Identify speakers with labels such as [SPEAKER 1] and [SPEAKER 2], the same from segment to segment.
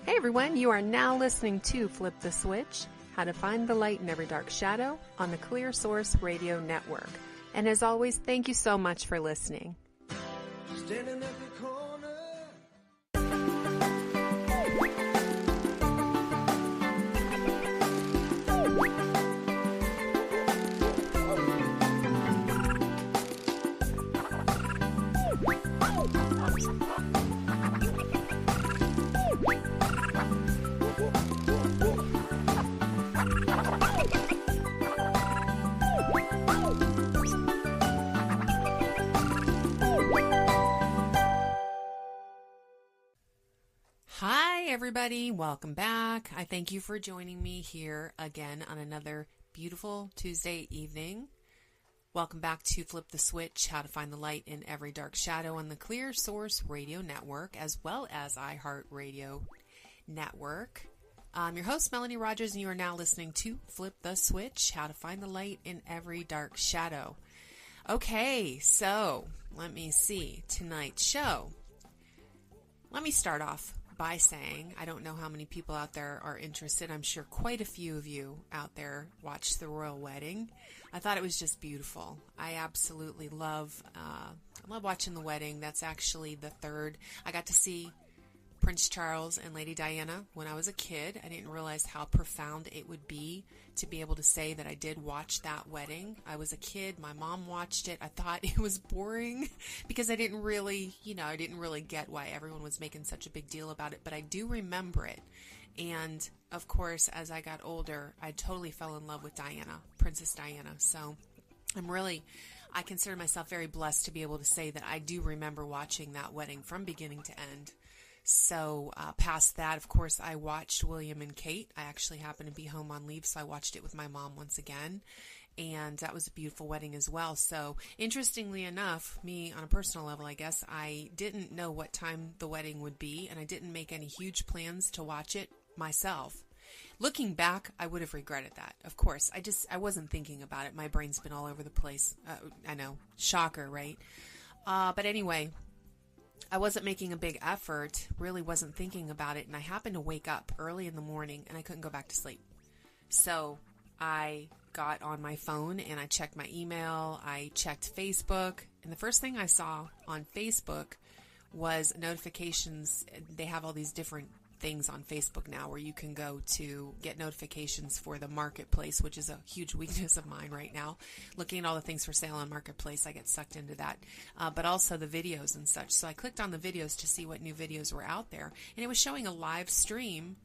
[SPEAKER 1] Hey everyone, you are now listening to Flip the Switch, How to Find the Light in Every Dark Shadow on the Clear Source Radio Network. And as always, thank you so much for listening.
[SPEAKER 2] Standing at the corner.
[SPEAKER 1] Hi everybody, welcome back. I thank you for joining me here again on another beautiful Tuesday evening. Welcome back to Flip the Switch, How to Find the Light in Every Dark Shadow on the Clear Source Radio Network, as well as IHeartRadio Network. I'm your host, Melanie Rogers, and you are now listening to Flip the Switch, How to Find the Light in Every Dark Shadow. Okay, so let me see tonight's show. Let me start off by saying, I don't know how many people out there are interested. I'm sure quite a few of you out there watched the royal wedding. I thought it was just beautiful. I absolutely love watching the wedding. That's actually the third. I got to see Prince Charles and Lady Diana when I was a kid. I didn't realize how profound it would be to be able to say that I did watch that wedding. I was a kid. My mom watched it. I thought it was boring because I didn't really get why everyone was making such a big deal about it, but I do remember it. And of course, as I got older, I totally fell in love with Diana, Princess Diana. So I consider myself very blessed to be able to say that I do remember watching that wedding from beginning to end. So past that, of course, I watched William and Kate. I actually happened to be home on leave, so I watched it with my mom once again. And that was a beautiful wedding as well. So interestingly enough, me on a personal level, I guess, I didn't know what time the wedding would be, and I didn't make any huge plans to watch it myself. Looking back, I would have regretted that. Of course, I wasn't thinking about it. My brain's been all over the place. I know, shocker, right? But anyway, I wasn't making a big effort, really wasn't thinking about it, and I happened to wake up early in the morning and I couldn't go back to sleep. So I got on my phone and I checked my email, I checked Facebook, and the first thing I saw on Facebook was notifications. They have all these different things on Facebook now where you can go to get notifications for the marketplace, which is a huge weakness of mine right now. Looking at all the things for sale on marketplace, I get sucked into that, but also the videos and such. So I clicked on the videos to see what new videos were out there, and it was showing a live stream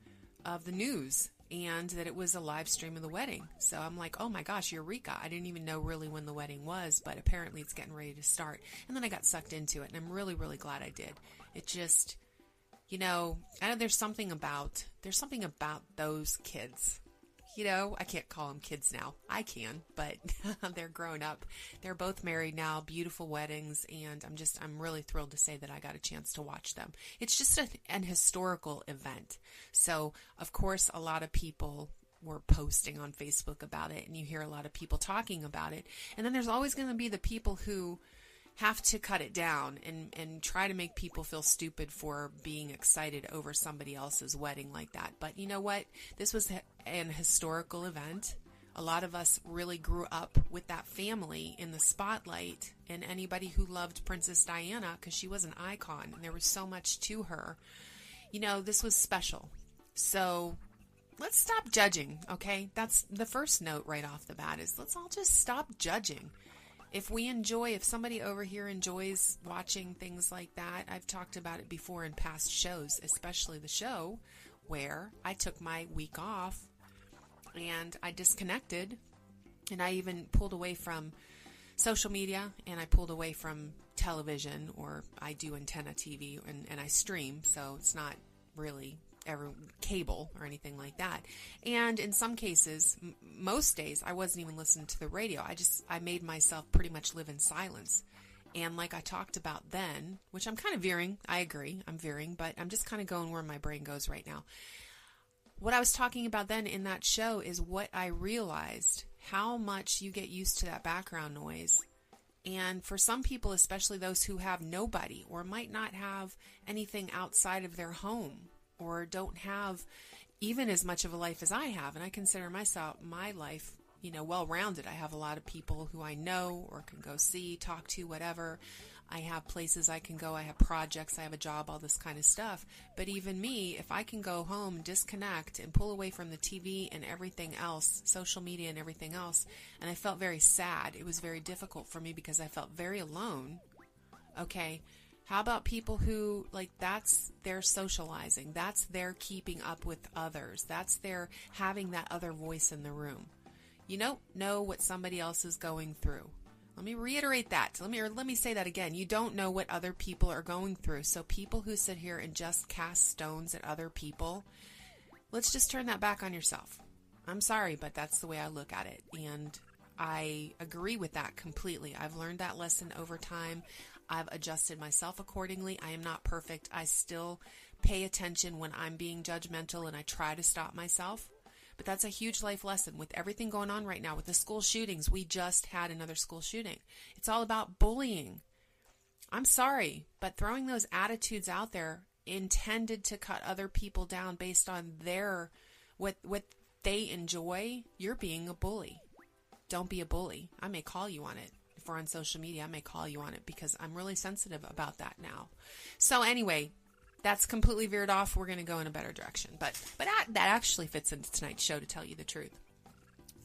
[SPEAKER 1] of the news and that it was a live stream of the wedding. So I'm like, oh my gosh, eureka. I didn't even know really when the wedding was, but apparently it's getting ready to start. And then I got sucked into it, and I'm really, really glad I did. It just, I know there's something about those kids. I can't call them kids now. I can, but they're grown up. They're both married now, beautiful weddings, and I'm really thrilled to say that I got a chance to watch them. It's just an historical event. So, of course, a lot of people were posting on Facebook about it, and you hear a lot of people talking about it. And then there's always going to be the people who have to cut it down and try to make people feel stupid for being excited over somebody else's wedding like that. But you know what? This was an historical event. A lot of us really grew up with that family in the spotlight, and anybody who loved Princess Diana, because she was an icon and there was so much to her. This was special. So let's stop judging, okay? That's the first note right off the bat, is let's all just stop judging. If somebody over here enjoys watching things like that, I've talked about it before in past shows, especially the show where I took my week off and I disconnected, and I even pulled away from social media, and I pulled away from television, or I do antenna TV and I stream, so it's not really cable or anything like that. And in some cases, most days, I wasn't even listening to the radio. I made myself pretty much live in silence. And like I talked about then, which I'm kind of veering, I agree, I'm veering, but I'm just kind of going where my brain goes right now. What I was talking about then in that show is what I realized, how much you get used to that background noise. And for some people, especially those who have nobody or might not have anything outside of their home, or don't have even as much of a life as I have. And I consider my life, well-rounded. I have a lot of people who I know or can go see, talk to, whatever. I have places I can go. I have projects. I have a job, all this kind of stuff. But even me, if I can go home, disconnect, and pull away from the TV and everything else, social media and everything else, and I felt very sad. It was very difficult for me because I felt very alone. Okay, how about people who, that's their socializing. That's their keeping up with others. That's their having that other voice in the room. You don't know what somebody else is going through. Let me reiterate that. Let me say that again. You don't know what other people are going through. So people who sit here and just cast stones at other people, let's just turn that back on yourself. I'm sorry, but that's the way I look at it. And I agree with that completely. I've learned that lesson over time. I've adjusted myself accordingly. I am not perfect. I still pay attention when I'm being judgmental, and I try to stop myself. But that's a huge life lesson with everything going on right now with the school shootings. We just had another school shooting. It's all about bullying. I'm sorry, but throwing those attitudes out there intended to cut other people down based on what they enjoy, you're being a bully. Don't be a bully. I may call you on it. If we're on social media, I may call you on it because I'm really sensitive about that now. So anyway, that's completely veered off. We're going to go in a better direction. But that actually fits into tonight's show, to tell you the truth.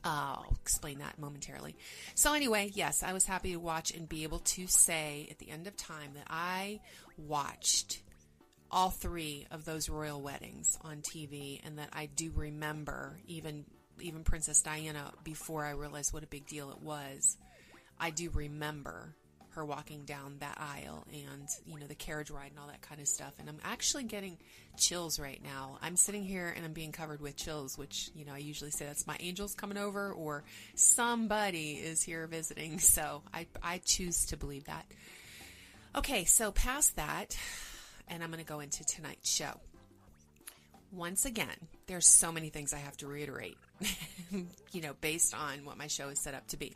[SPEAKER 1] I'll explain that momentarily. So anyway, yes, I was happy to watch and be able to say at the end of time that I watched all 3 of those royal weddings on TV, and that I do remember even Princess Diana, before I realized what a big deal it was. I do remember her walking down that aisle and, the carriage ride and all that kind of stuff. And I'm actually getting chills right now. I'm sitting here and I'm being covered with chills, which, I usually say that's my angels coming over or somebody is here visiting. So I choose to believe that. Okay, so past that, and I'm going to go into tonight's show. Once again, there's so many things I have to reiterate, based on what my show is set up to be.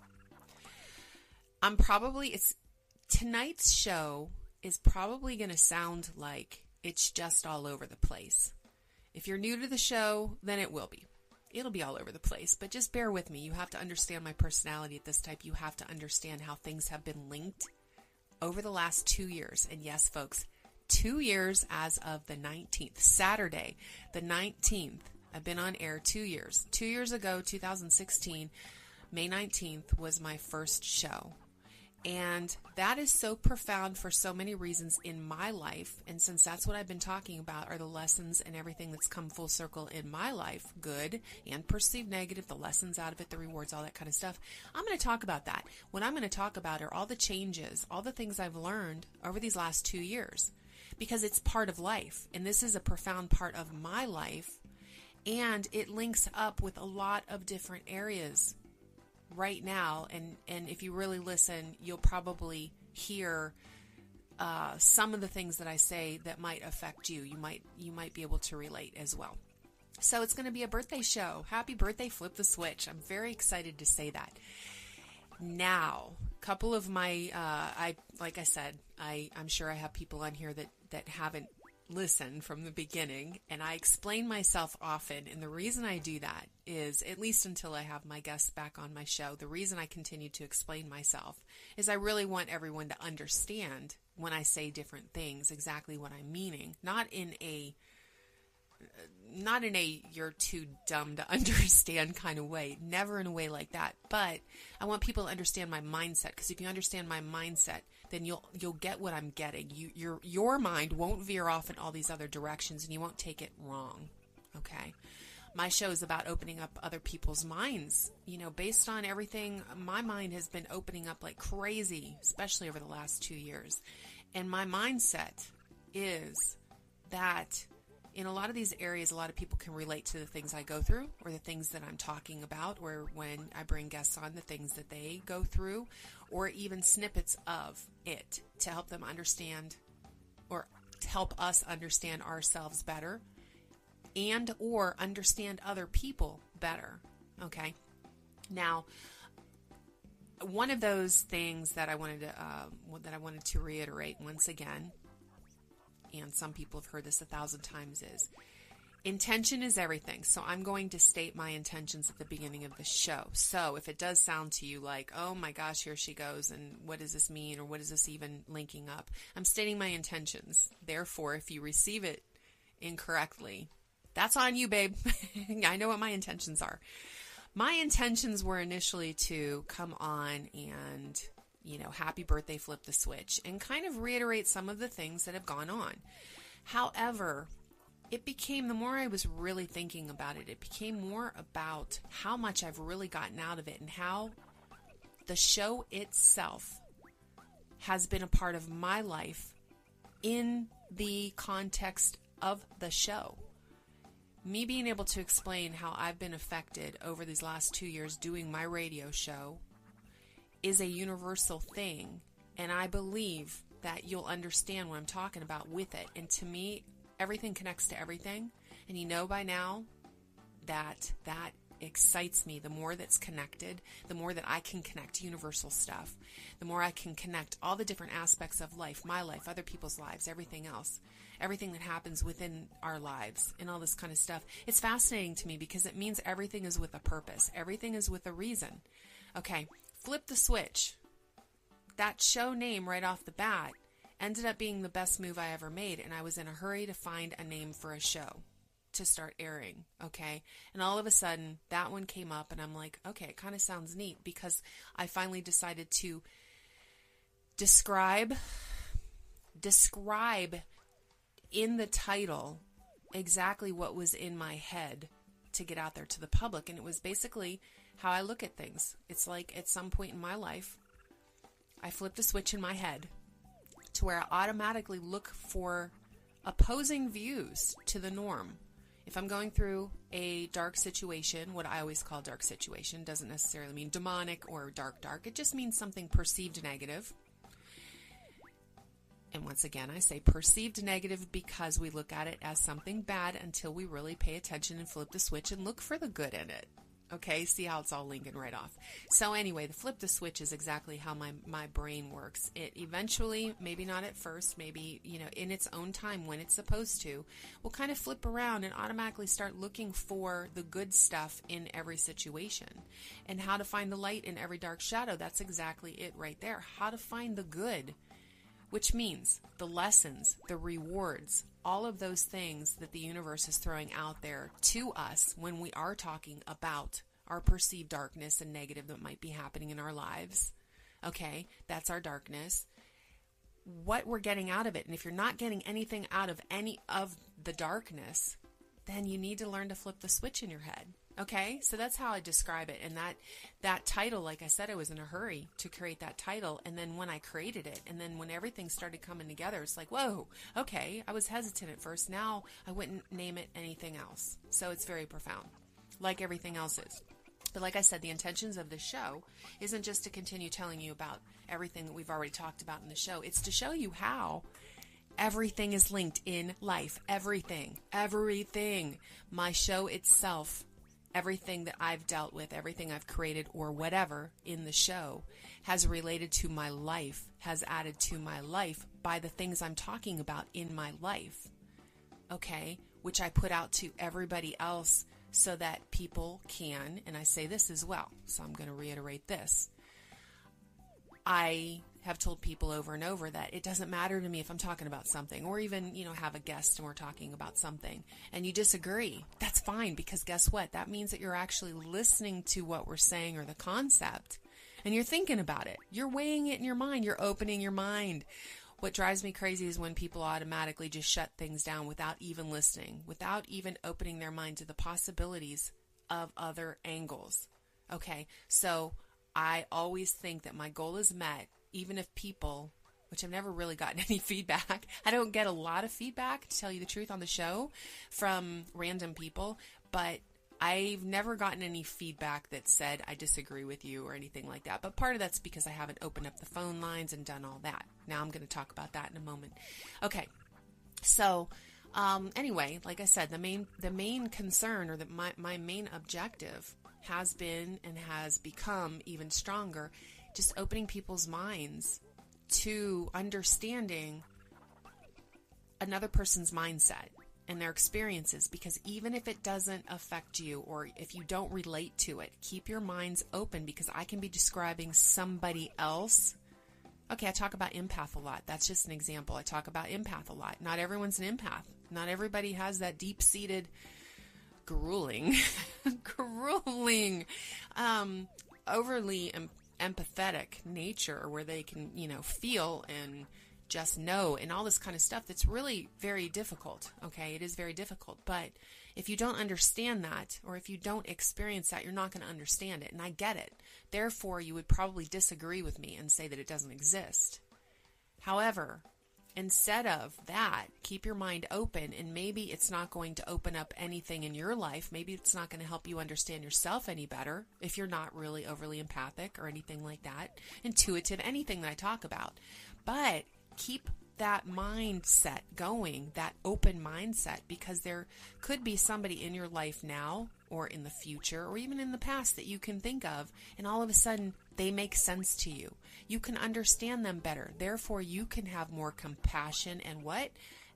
[SPEAKER 1] Tonight's show is probably going to sound like it's just all over the place. If you're new to the show, then it will be. It'll be all over the place, but just bear with me. You have to understand my personality at this type. You have to understand how things have been linked over the last 2 years. And yes, folks, 2 years as of the 19th, Saturday, the 19th. I've been on air 2 years. 2 years ago, 2016, May 19th was my first show. And that is so profound for so many reasons in my life. And since that's what I've been talking about are the lessons and everything that's come full circle in my life, good and perceived negative, the lessons out of it, the rewards, all that kind of stuff, I'm going to talk about that. What I'm going to talk about are all the changes, all the things I've learned over these last 2 years, because it's part of life. And this is a profound part of my life. And it links up with a lot of different areas right now, and if you really listen, you'll probably hear some of the things that I say that might affect you. You might be able to relate as well. So it's going to be a birthday show. Happy birthday, Flip the Switch. I'm very excited to say that. Now, a couple of my, like I said, I'm sure I have people on here that haven't listen from the beginning, and I explain myself often, and the reason I do that is, at least until I have my guests back on my show, the reason I continue to explain myself is I really want everyone to understand when I say different things exactly what I'm meaning, not in a you're too dumb to understand kind of way, never in a way like that, but I want people to understand my mindset, because if you understand my mindset, then you'll get what I'm getting. Your mind won't veer off in all these other directions, and you won't take it wrong. Okay, my show is about opening up other people's minds. Based on everything, my mind has been opening up like crazy, especially over the last 2 years. And my mindset is that in a lot of these areas, a lot of people can relate to the things I go through, or the things that I'm talking about, or when I bring guests on, the things that they go through, or even snippets of it to help them understand, or to help us understand ourselves better, and or understand other people better. Okay. Now, one of those things that I wanted to reiterate once again and some people have heard this 1,000 times, is intention is everything. So I'm going to state my intentions at the beginning of the show. So if it does sound to you like, oh my gosh, here she goes, and what does this mean, or what is this even linking up? I'm stating my intentions. Therefore, if you receive it incorrectly, that's on you, babe. I know what my intentions are. My intentions were initially to come on and, happy birthday, flip the switch, and kind of reiterate some of the things that have gone on. However, it became, the more I was really thinking about it, it became more about how much I've really gotten out of it and how the show itself has been a part of my life in the context of the show. Me being able to explain how I've been affected over these last 2 years doing my radio show is a universal thing, and I believe that you'll understand what I'm talking about with it. And to me, everything connects to everything, and by now that excites me. The more that's connected, the more that I can connect universal stuff, the more I can connect all the different aspects of life, my life, other people's lives, everything else, everything that happens within our lives and all this kind of stuff. It's fascinating to me because it means everything is with a purpose. Everything is with a reason. Okay, flip the switch. That show name right off the bat ended up being the best move I ever made, and I was in a hurry to find a name for a show to start airing, okay? And all of a sudden, that one came up, and I'm like, okay, it kind of sounds neat, because I finally decided to describe in the title exactly what was in my head to get out there to the public, and it was basically how I look at things. It's like at some point in my life, I flipped a switch in my head to where I automatically look for opposing views to the norm. If I'm going through a dark situation, what I always call dark situation, doesn't necessarily mean demonic or dark. It just means something perceived negative. And once again, I say perceived negative because we look at it as something bad until we really pay attention and flip the switch and look for the good in it. Okay, see how it's all linking right off. So anyway, the flip the switch is exactly how my brain works. It eventually, maybe not at first, maybe, in its own time when it's supposed to, will kind of flip around and automatically start looking for the good stuff in every situation. And how to find the light in every dark shadow, that's exactly it right there. How to find the good, which means the lessons, the rewards, all of those things that the universe is throwing out there to us when we are talking about our perceived darkness and negative that might be happening in our lives. Okay, that's our darkness. What we're getting out of it, and if you're not getting anything out of any of the darkness, then you need to learn to flip the switch in your head. Okay, so that's how I describe it. And that title, like I said, I was in a hurry to create that title. And then when I created it, and then when everything started coming together, it's like, whoa, okay, I was hesitant at first. Now I wouldn't name it anything else. So it's very profound, like everything else is. But like I said, the intentions of the show isn't just to continue telling you about everything that we've already talked about in the show. It's to show you how everything is linked in life. Everything. My show itself, everything that I've dealt with, everything I've created or whatever in the show has related to my life, has added to my life by the things I'm talking about in my life, okay, which I put out to everybody else so that people can, and I say this as well, so I'm going to reiterate this. I have told people over and over that it doesn't matter to me if I'm talking about something, or even, have a guest and we're talking about something and you disagree. That's fine, because guess what? That means that you're actually listening to what we're saying or the concept, and you're thinking about it. You're weighing it in your mind. You're opening your mind. What drives me crazy is when people automatically just shut things down without even listening, without even opening their mind to the possibilities of other angles. Okay, so I always think that my goal is met, even if people, which I've never really gotten any feedback. I don't get a lot of feedback, to tell you the truth, on the show from random people, but I've never gotten any feedback that said I disagree with you or anything like that. But part of that's because I haven't opened up the phone lines and done all that. Now I'm going to talk about that in a moment. Okay, so anyway, like I said, the main concern, or my main objective has been and has become even stronger, just opening people's minds to understanding another person's mindset and their experiences, because even if it doesn't affect you or if you don't relate to it, keep your minds open, because I can be describing somebody else. Okay, I talk about empath a lot. That's just an example. I talk about empath a lot. Not everyone's an empath. Not everybody has that deep-seated, grueling, overly empathetic nature where they can, feel and just know and all this kind of stuff. That's really very difficult. Okay, it is very difficult. But if you don't understand that, or if you don't experience that, you're not going to understand it. And I get it. Therefore, you would probably disagree with me and say that it doesn't exist. However, instead of that, keep your mind open, and maybe it's not going to open up anything in your life. Maybe it's not going to help you understand yourself any better if you're not really overly empathic or anything like that, intuitive, anything that I talk about. But keep that mindset going, that open mindset, because there could be somebody in your life now or in the future or even in the past that you can think of, and all of a sudden they make sense to you. You can understand them better. Therefore, you can have more compassion and what?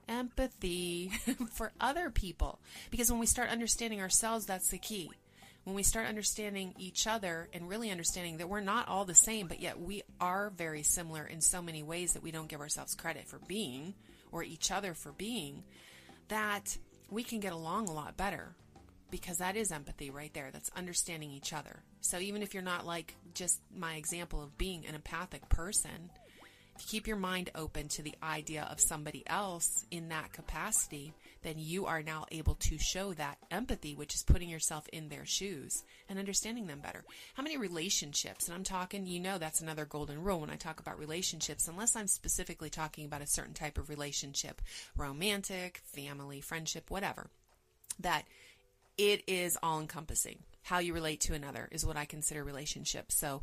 [SPEAKER 1] Empathy for other people. Because when we start understanding ourselves, that's the key. When we start understanding each other and really understanding that we're not all the same, but yet we are very similar in so many ways that we don't give ourselves credit for being, or each other for being, that we can get along a lot better, because that is empathy right there. That's understanding each other. So even if you're not like just my example of being an empathic person, if you keep your mind open to the idea of somebody else in that capacity, then you are now able to show that empathy, which is putting yourself in their shoes and understanding them better. How many relationships, and I'm talking, that's another golden rule when I talk about relationships, unless I'm specifically talking about a certain type of relationship, romantic, family, friendship, whatever, that it is all-encompassing. How you relate to another is what I consider relationships. So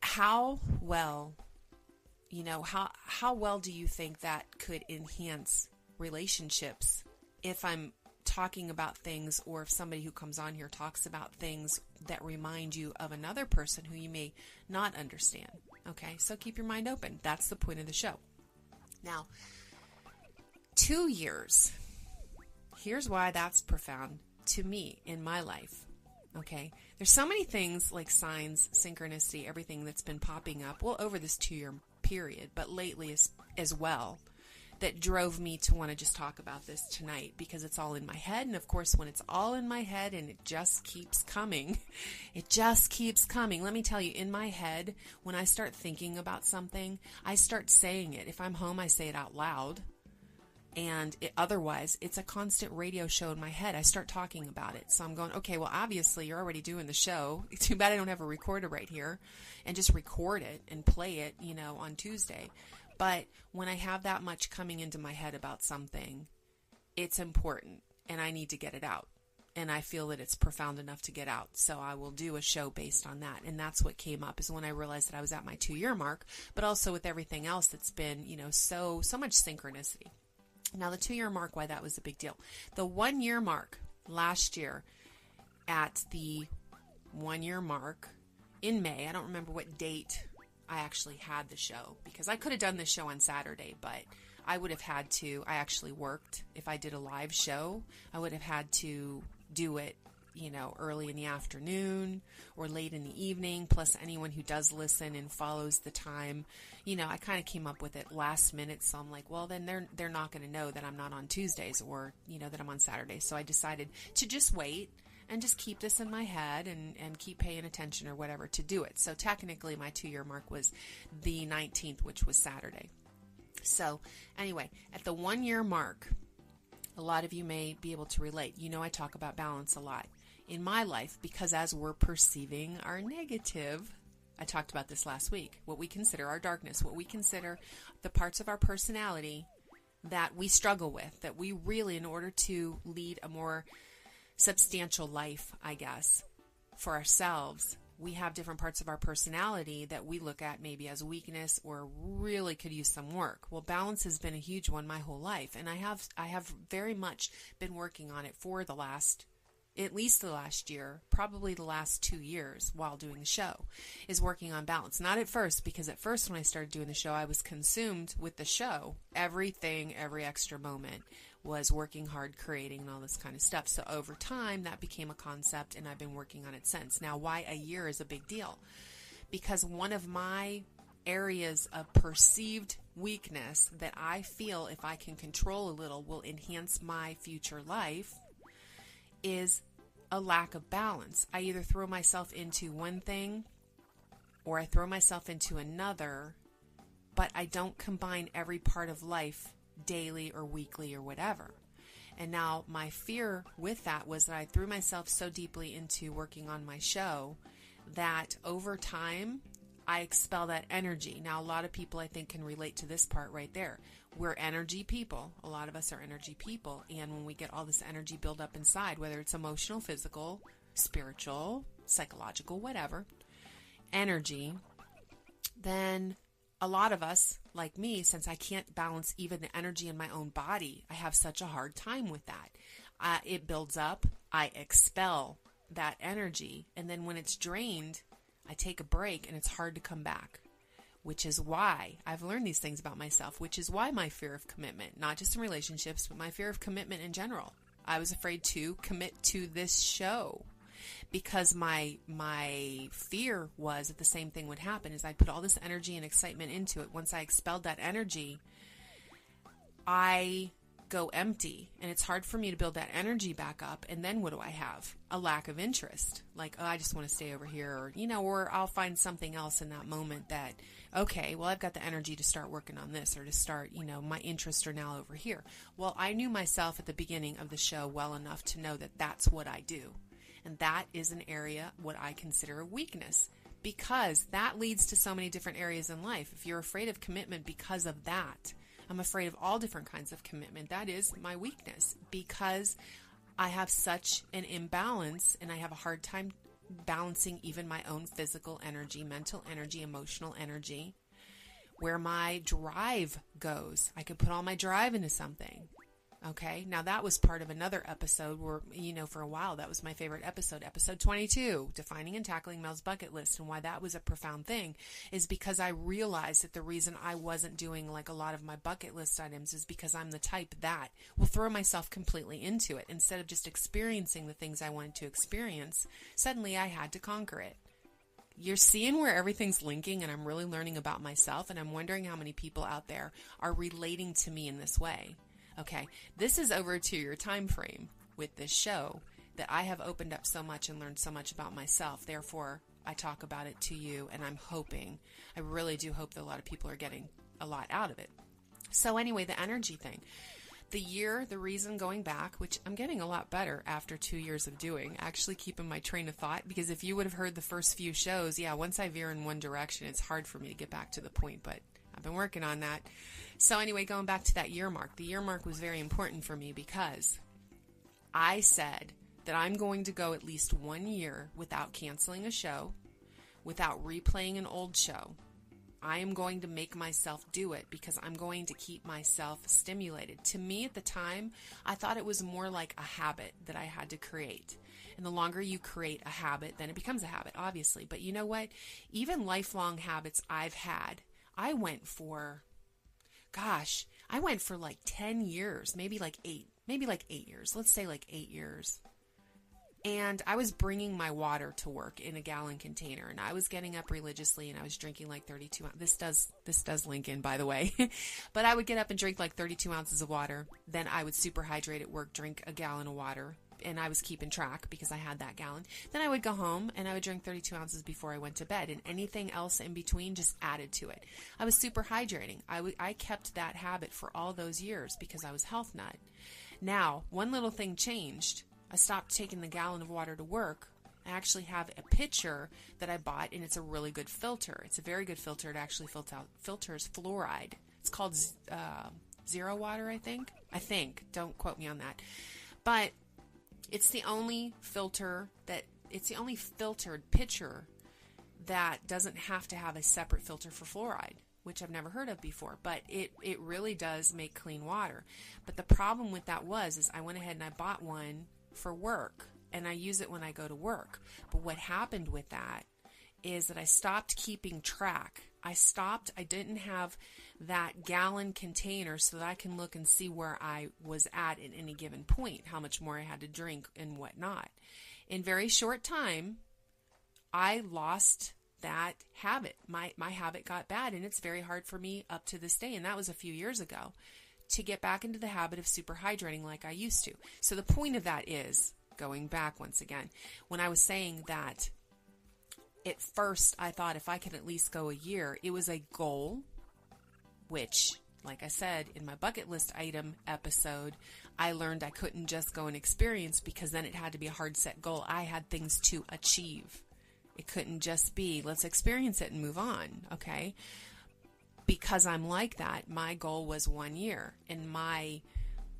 [SPEAKER 1] how well do you think that could enhance relationships if I'm talking about things, or if somebody who comes on here talks about things that remind you of another person who you may not understand? Okay, so keep your mind open. That's the point of the show. Now, 2 years. Here's why that's profound to me in my life. Okay, there's so many things like signs, synchronicity, everything that's been popping up, well, over this 2-year period, but lately as well, that drove me to want to just talk about this tonight, because it's all in my head. And of course, when it's all in my head and it just keeps coming, let me tell you, in my head, when I start thinking about something, I start saying it. If I'm home, I say it out loud. And otherwise, it's a constant radio show in my head. I start talking about it. So I'm going, okay, well, obviously, you're already doing the show. Too bad I don't have a recorder right here and just record it and play it, on Tuesday. But when I have that much coming into my head about something, it's important and I need to get it out. And I feel that it's profound enough to get out. So I will do a show based on that. And that's what came up, is when I realized that I was at my 2-year mark, but also with everything else that's been, so much synchronicity. Now, the 2-year mark, why that was a big deal. The 1-year mark last year, at the 1-year mark in May, I don't remember what date I actually had the show, because I could have done the show on Saturday, but I would have had to, I actually worked. If I did a live show, I would have had to do it, early in the afternoon or late in the evening. Plus, anyone who does listen and follows the time, I kind of came up with it last minute. So I'm like, well, then they're not going to know that I'm not on Tuesdays, or, that I'm on Saturdays. So I decided to just wait and just keep this in my head and keep paying attention or whatever to do it. So technically, my 2-year mark was the 19th, which was Saturday. So anyway, at the 1-year mark, a lot of you may be able to relate. I talk about balance a lot in my life, because as we're perceiving our negative, I talked about this last week, what we consider our darkness, what we consider the parts of our personality that we struggle with, that we really, in order to lead a more substantial life, I guess, for ourselves, we have different parts of our personality that we look at maybe as weakness or really could use some work. Well, balance has been a huge one my whole life, and I have very much been working on it for the last at least the last year, probably the last 2 years while doing the show, is working on balance. Not at first, because at first when I started doing the show, I was consumed with the show. Everything, every extra moment was working hard, creating, and all this kind of stuff. So over time, that became a concept, and I've been working on it since. Now, why a year is a big deal? Because one of my areas of perceived weakness that I feel if I can control a little will enhance my future life is a lack of balance. I either throw myself into one thing or I throw myself into another, but I don't combine every part of life daily or weekly or whatever. And now my fear with that was that I threw myself so deeply into working on my show that over time I expel that energy. Now, a lot of people, I think, can relate to this part right there. We're energy people. A lot of us are energy people. And when we get all this energy build up inside, whether it's emotional, physical, spiritual, psychological, whatever, energy, then a lot of us, like me, since I can't balance even the energy in my own body, I have such a hard time with that. It builds up. I expel that energy. And then when it's drained, I take a break and it's hard to come back, which is why I've learned these things about myself, which is why my fear of commitment, not just in relationships, but my fear of commitment in general. I was afraid to commit to this show because my fear was that the same thing would happen is I'd put all this energy and excitement into it. Once I expelled that energy, I go empty, and it's hard for me to build that energy back up. And then what do I have? A lack of interest. Like, oh, I just want to stay over here, or I'll find something else in that moment that, okay, well, I've got the energy to start working on this, or to start, my interests are now over here. Well, I knew myself at the beginning of the show well enough to know that that's what I do. And that is an area what I consider a weakness, because that leads to so many different areas in life. If you're afraid of commitment because of that, I'm afraid of all different kinds of commitment. That is my weakness, because I have such an imbalance and I have a hard time balancing even my own physical energy, mental energy, emotional energy, where my drive goes. I could put all my drive into something. Okay, now that was part of another episode where, for a while, that was my favorite episode 22, Defining and Tackling Mel's Bucket List. And why that was a profound thing is because I realized that the reason I wasn't doing like a lot of my bucket list items is because I'm the type that will throw myself completely into it. Instead of just experiencing the things I wanted to experience, suddenly I had to conquer it. You're seeing where everything's linking, and I'm really learning about myself, and I'm wondering how many people out there are relating to me in this way. Okay, this is over a 2-year time frame with this show that I have opened up so much and learned so much about myself. Therefore, I talk about it to you, and I really do hope that a lot of people are getting a lot out of it. So anyway, the energy thing. The reason going back, which I'm getting a lot better after 2 years of doing, actually keeping my train of thought, because if you would have heard the first few shows, once I veer in one direction, it's hard for me to get back to the point, but I've been working on that. So anyway, going back to that year mark, the year mark was very important for me because I said that I'm going to go at least 1 year without canceling a show, without replaying an old show. I am going to make myself do it because I'm going to keep myself stimulated. To me at the time, I thought it was more like a habit that I had to create. And the longer you create a habit, then it becomes a habit, obviously. But you know what? Even lifelong habits I've had, I went for like 10 years, maybe like 8 years. Let's say like 8 years. And I was bringing my water to work in a gallon container, and I was getting up religiously, and I was drinking like 32 ounces. This does link in, by the way. But I would get up and drink like 32 ounces of water. Then I would super hydrate at work, drink a gallon of water, and I was keeping track because I had that gallon. Then I would go home and I would drink 32 ounces before I went to bed, and anything else in between just added to it. I was super hydrating. I kept that habit for all those years because I was health nut. Now, one little thing changed. I stopped taking the gallon of water to work. I actually have a pitcher that I bought, and it's a really good filter. It's a very good filter. It actually filters fluoride. It's called Zero Water, I think. Don't quote me on that. But it's the only filtered pitcher that doesn't have to have a separate filter for fluoride, which I've never heard of before, but it really does make clean water. But the problem with that is I went ahead and I bought one for work, and I use it when I go to work. But what happened with that is that I stopped keeping track. I didn't have that gallon container so that I can look and see where I was at any given point, how much more I had to drink and whatnot. In very short time, I lost that habit. My habit got bad, and it's very hard for me up to this day, and that was a few years ago, to get back into the habit of super hydrating like I used to. So the point of that is, going back once again, when I was saying that at first I thought if I could at least go a year, it was a goal, which, like I said in my bucket list item episode, I learned I couldn't just go and experience, because then it had to be a hard set goal. I had things to achieve. It couldn't just be, let's experience it and move on, okay? Because I'm like that, my goal was 1 year. And my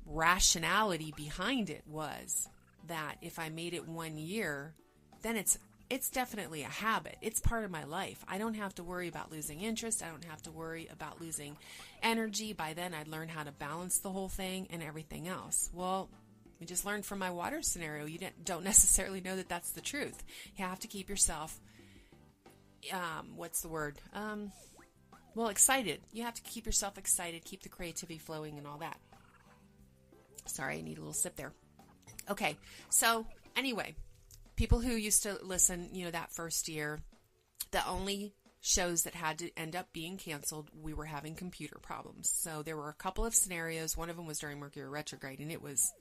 [SPEAKER 1] rationality behind it was that if I made it 1 year, then it's definitely a habit. It's part of my life. I don't have to worry about losing interest. I don't have to worry about losing energy. By then, I'd learn how to balance the whole thing and everything else. Well, we just learned from my water scenario. You don't necessarily know that that's the truth. You have to keep yourself, excited. You have to keep yourself excited, keep the creativity flowing and all that. Sorry, I need a little sip there. Okay, so anyway, people who used to listen, that first year, the only shows that had to end up being canceled, we were having computer problems. So there were a couple of scenarios. One of them was during Mercury retrograde, and it was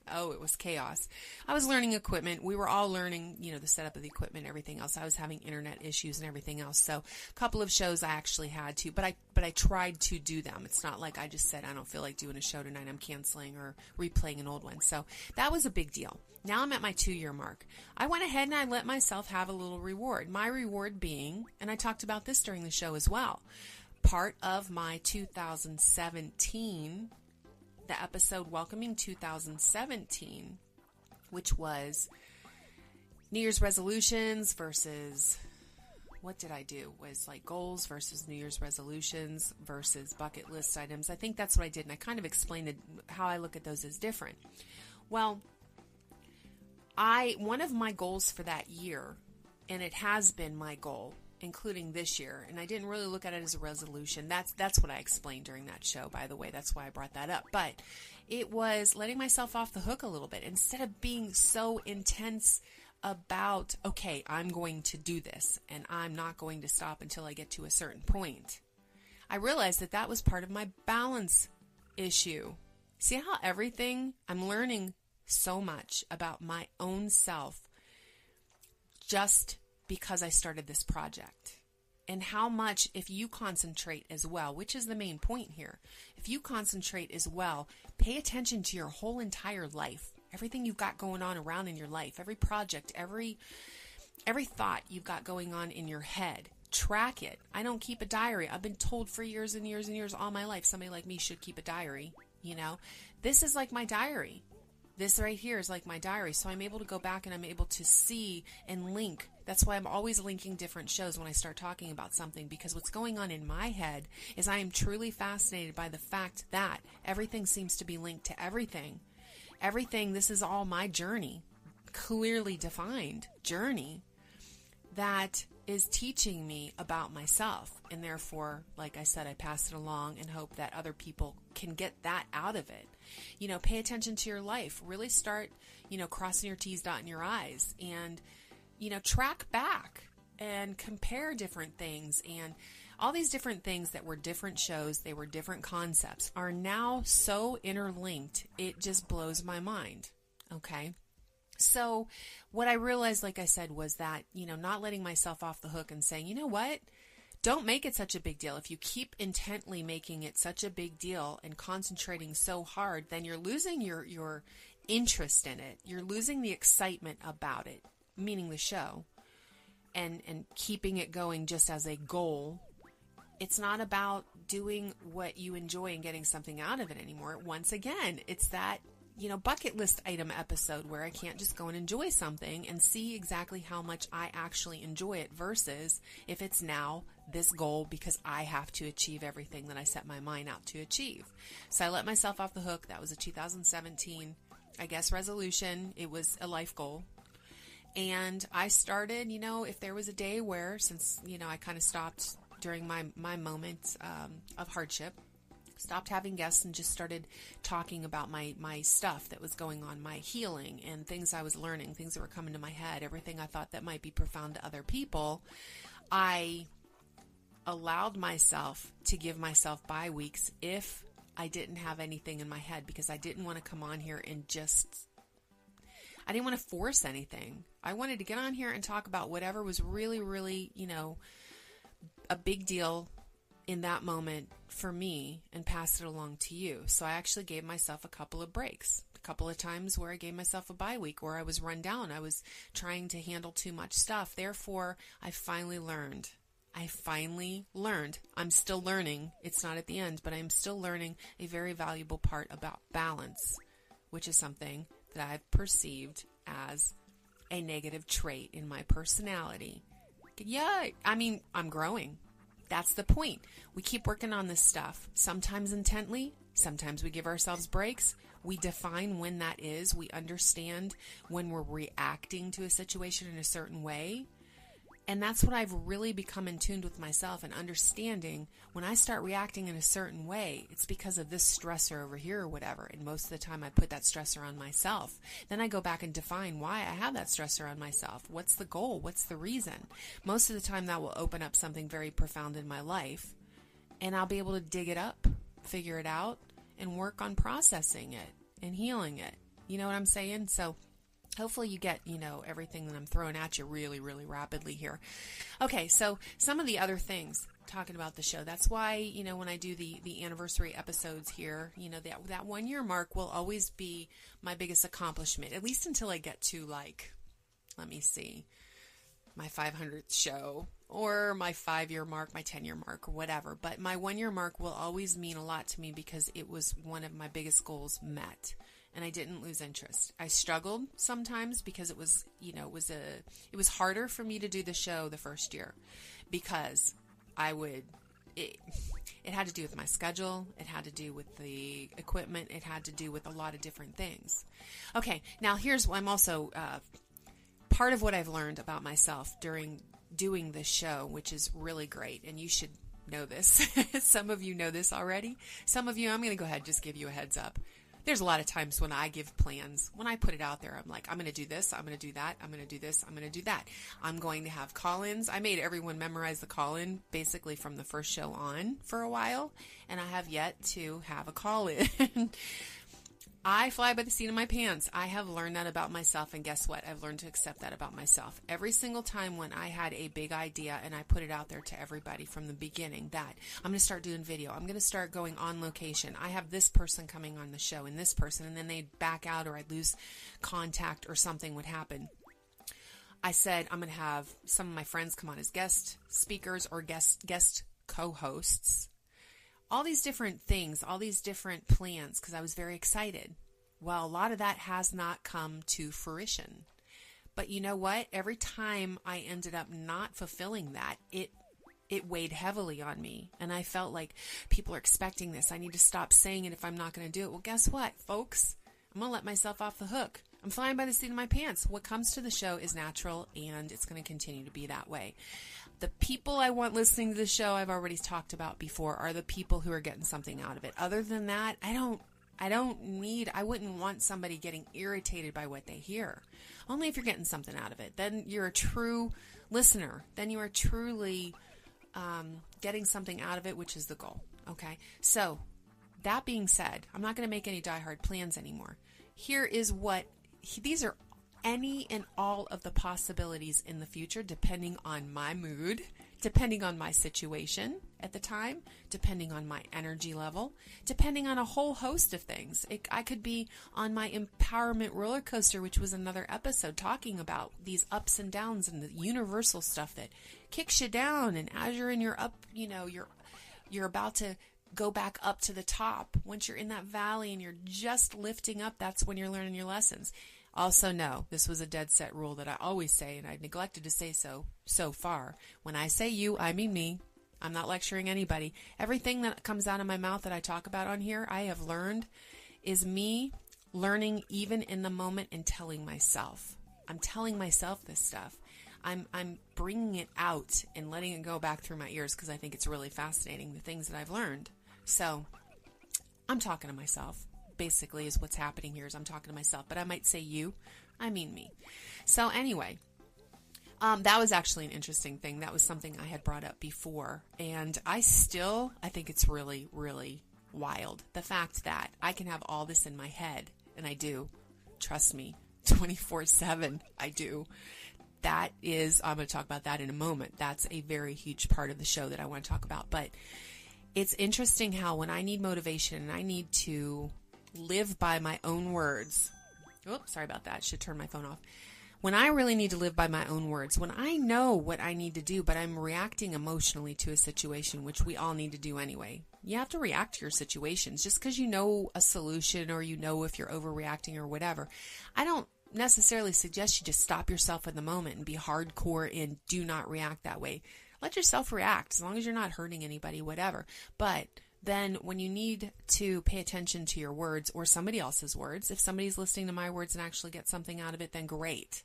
[SPEAKER 1] chaos. I was learning equipment. We were all learning, the setup of the equipment, everything else. I was having internet issues and everything else. So a couple of shows I actually had to, but I tried to do them. It's not like I just said, I don't feel like doing a show tonight, I'm canceling or replaying an old one. So that was a big deal. Now I'm at my 2-year mark. I went ahead and I let myself have a little reward. My reward being, and I talked about this during the show as well, part of my 2017, the episode welcoming 2017, which was New Year's resolutions versus, what did I do? Was like goals versus New Year's resolutions versus bucket list items. I think that's what I did, and I kind of explained how I look at those as different. Well, one of my goals for that year, and it has been my goal, including this year, and I didn't really look at it as a resolution. That's what I explained during that show, by the way. That's why I brought that up. But it was letting myself off the hook a little bit. Instead of being so intense about, okay, I'm going to do this, and I'm not going to stop until I get to a certain point. I realized that was part of my balance issue. See how I'm learning so much about my own self just because I started this project, and how much, if you concentrate as well, which is the main point here, if you concentrate as well, pay attention to your whole entire life, everything you've got going on around in your life, every project, every thought you've got going on in your head, track it. I don't keep a diary. I've been told for years and years and years, all my life, somebody like me should keep a diary. This is like my diary. This right here is like my diary. So I'm able to go back and I'm able to see and link. That's why I'm always linking different shows when I start talking about something, because what's going on in my head is I am truly fascinated by the fact that everything seems to be linked to everything. This is all my journey, clearly defined journey that is teaching me about myself. And therefore, like I said, I pass it along and hope that other people can get that out of it. Pay attention to your life. Really start, crossing your T's, dotting your I's, and, track back and compare different things. And all these different things that were different shows, they were different concepts, are now so interlinked, it just blows my mind. Okay? So what I realized, like I said, was that, not letting myself off the hook and saying, you know what? Don't make it such a big deal. If you keep intently making it such a big deal and concentrating so hard, then you're losing your interest in it. You're losing the excitement about it, meaning the show, and keeping it going just as a goal. It's not about doing what you enjoy and getting something out of it anymore. Once again, it's that bucket list item episode where I can't just go and enjoy something and see exactly how much I actually enjoy it, versus if it's now this goal because I have to achieve everything that I set my mind out to achieve. So I let myself off the hook. That was a 2017, resolution. It was a life goal. And I started, if there was a day where, since, I kind of stopped during my moments of hardship, stopped having guests and just started talking about my stuff that was going on, my healing and things I was learning, things that were coming to my head, everything I thought that might be profound to other people. I allowed myself to give myself bye weeks if I didn't have anything in my head, because I didn't want to come on here and I didn't want to force anything. I wanted to get on here and talk about whatever was really, really, a big deal in that moment for me and pass it along to you. So I actually gave myself a couple of breaks, a couple of times where I gave myself a bye week, where I was run down. I was trying to handle too much stuff. Therefore, I finally learned. I'm still learning. It's not at the end, but I'm still learning a very valuable part about balance, which is something that I've perceived as a negative trait in my personality. Yeah, I'm growing. That's the point. We keep working on this stuff, sometimes intently, sometimes we give ourselves breaks. We define when that is. We understand when we're reacting to a situation in a certain way. And that's what I've really become in tune with myself and understanding. When I start reacting in a certain way, it's because of this stressor over here or whatever. And most of the time I put that stressor on myself. Then I go back and define why I have that stressor on myself. What's the goal? What's the reason? Most of the time that will open up something very profound in my life. And I'll be able to dig it up, figure it out, and work on processing it and healing it. You know what I'm saying? So hopefully you get, everything that I'm throwing at you really, really rapidly here. Okay, so some of the other things talking about the show. That's why, when I do the anniversary episodes here, that 1 year mark will always be my biggest accomplishment, at least until I get to let me see, my 500th show or my 5-year mark, my 10-year mark or whatever. But my 1 year mark will always mean a lot to me because it was one of my biggest goals met. And I didn't lose interest. I struggled sometimes because it was, it was harder for me to do the show the first year because it had to do with my schedule. It had to do with the equipment. It had to do with a lot of different things. Okay, now I'm also, part of what I've learned about myself during doing this show, which is really great, and you should know this. Some of you know this already. Some of you, I'm going to go ahead and just give you a heads up. There's a lot of times when I give plans, when I put it out there, I'm like, I'm going to do this, I'm going to do that, I'm going to do this, I'm going to do that. I'm going to have call-ins. I made everyone memorize the call-in basically from the first show on for a while, and I have yet to have a call-in. I fly by the seat of my pants. I have learned that about myself, and guess what? I've learned to accept that about myself. Every single time when I had a big idea and I put it out there to everybody from the beginning that I'm going to start doing video, I'm going to start going on location, I have this person coming on the show and this person, and then they'd back out or I'd lose contact or something would happen. I said I'm going to have some of my friends come on as guest speakers or guest co-hosts. All these different things, all these different plans, because I was very excited. Well, a lot of that has not come to fruition. But you know what? Every time I ended up not fulfilling that, it weighed heavily on me. And I felt like people are expecting this. I need to stop saying it if I'm not going to do it. Well, guess what, folks? I'm going to let myself off the hook. I'm flying by the seat of my pants. What comes to the show is natural, and it's going to continue to be that way. The people I want listening to the show, I've already talked about before, are the people who are getting something out of it. Other than that, I wouldn't want somebody getting irritated by what they hear. Only if you're getting something out of it. Then you're a true listener. Then you are truly getting something out of it, which is the goal. Okay? So, that being said, I'm not going to make any diehard plans anymore. These are any and all of the possibilities in the future, depending on my mood, depending on my situation at the time, depending on my energy level, depending on a whole host of things. I could be on my empowerment roller coaster, which was another episode, talking about these ups and downs and the universal stuff that kicks you down. And as you're in your up, you're about to go back up to the top. Once you're in that valley and you're just lifting up, that's when you're learning your lessons. Also, no, this was a dead set rule that I always say, and I neglected to say so far. When I say you, I mean me. I'm not lecturing anybody. Everything that comes out of my mouth that I talk about on here, I have learned, is me learning even in the moment and telling myself. I'm telling myself this stuff. I'm bringing it out and letting it go back through my ears because I think it's really fascinating, the things that I've learned. So I'm talking to myself, basically, is what's happening here is I'm talking to myself. But I might say you, I mean me. So anyway, that was actually an interesting thing. That was something I had brought up before. And I think it's really, really wild. The fact that I can have all this in my head, and I do, trust me, 24/7, I do. That is, I'm going to talk about that in a moment. That's a very huge part of the show that I want to talk about. But it's interesting how when I need motivation and I need to live by my own words. Oops, sorry about that. Should turn my phone off. When I really need to live by my own words, when I know what I need to do, but I'm reacting emotionally to a situation, which we all need to do anyway. You have to react to your situations. Just because you know a solution or you know if you're overreacting or whatever, I don't necessarily suggest you just stop yourself in the moment and be hardcore and do not react that way. Let yourself react as long as you're not hurting anybody, whatever. But then when you need to pay attention to your words or somebody else's words, if somebody's listening to my words and actually get something out of it, then great.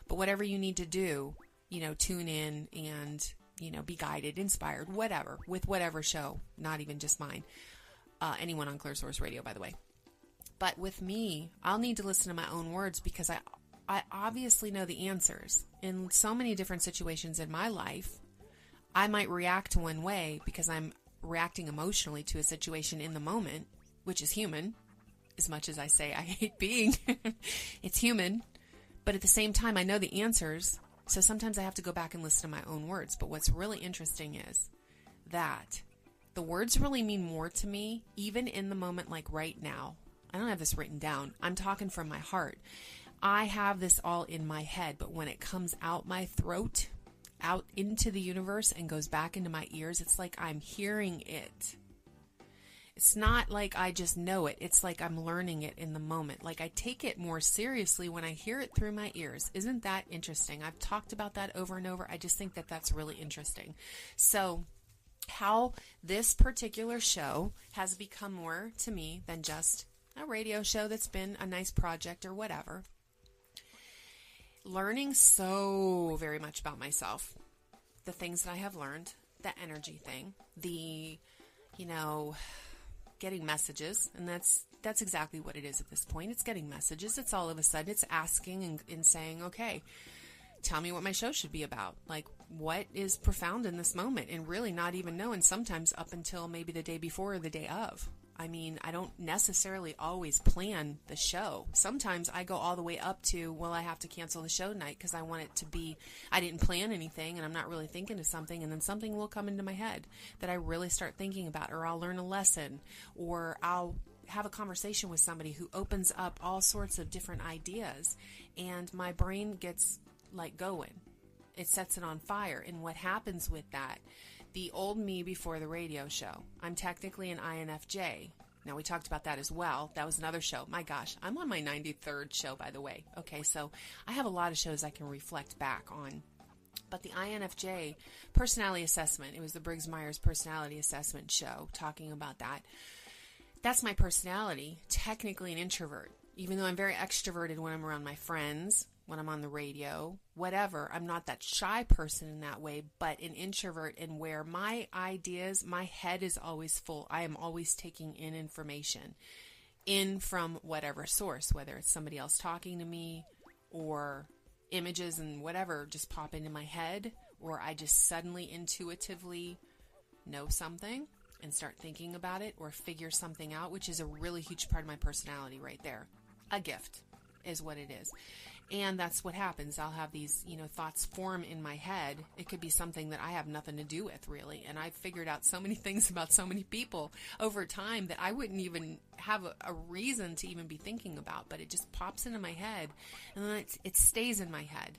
[SPEAKER 1] But whatever you need to do, tune in and, be guided, inspired, whatever, with whatever show, not even just mine. Anyone on Clear Source Radio, by the way. But with me, I'll need to listen to my own words because I obviously know the answers. In so many different situations in my life, I might react one way because I'm reacting emotionally to a situation in the moment, which is human. As much as I say I hate being, it's human. But at the same time, I know the answers. So sometimes I have to go back and listen to my own words. But what's really interesting is that the words really mean more to me, even in the moment like right now. I don't have this written down. I'm talking from my heart. I have this all in my head, but when it comes out my throat, out into the universe and goes back into my ears, it's like I'm hearing it. It's not like I just know it. It's like I'm learning it in the moment. Like I take it more seriously when I hear it through my ears. Isn't that interesting? I've talked about that over and over. I just think that that's really interesting. So how this particular show has become more to me than just a radio show that's been a nice project or whatever. Learning so very much about myself, the things that I have learned, the energy thing, the, getting messages, and that's exactly what it is at this point. It's getting messages. It's all of a sudden, it's asking and saying, okay, tell me what my show should be about. Like, what is profound in this moment? And really not even knowing sometimes up until maybe the day before or the day of. I mean, I don't necessarily always plan the show. Sometimes I go all the way up to, well, I have to cancel the show tonight because I want it to be, I didn't plan anything and I'm not really thinking of something, and then something will come into my head that I really start thinking about, or I'll learn a lesson, or I'll have a conversation with somebody who opens up all sorts of different ideas, and my brain gets like going. It sets it on fire. And what happens with that, the old me before the radio show, I'm technically an INFJ. Now, we talked about that as well. That was another show. My gosh, I'm on my 93rd show, by the way. Okay, so I have a lot of shows I can reflect back on. But the INFJ personality assessment, it was the Briggs-Myers personality assessment show talking about that. That's my personality, technically an introvert. Even though I'm very extroverted when I'm around my friends, when I'm on the radio, whatever. I'm not that shy person in that way, but an introvert, and where my ideas, my head is always full. I am always taking in information in from whatever source, whether it's somebody else talking to me or images and whatever just pop into my head, or I just suddenly intuitively know something and start thinking about it or figure something out, which is a really huge part of my personality right there. A gift is what it is. And that's what happens. I'll have these, thoughts form in my head. It could be something that I have nothing to do with, really. And I've figured out so many things about so many people over time that I wouldn't even have a reason to even be thinking about. But it just pops into my head, and then it stays in my head.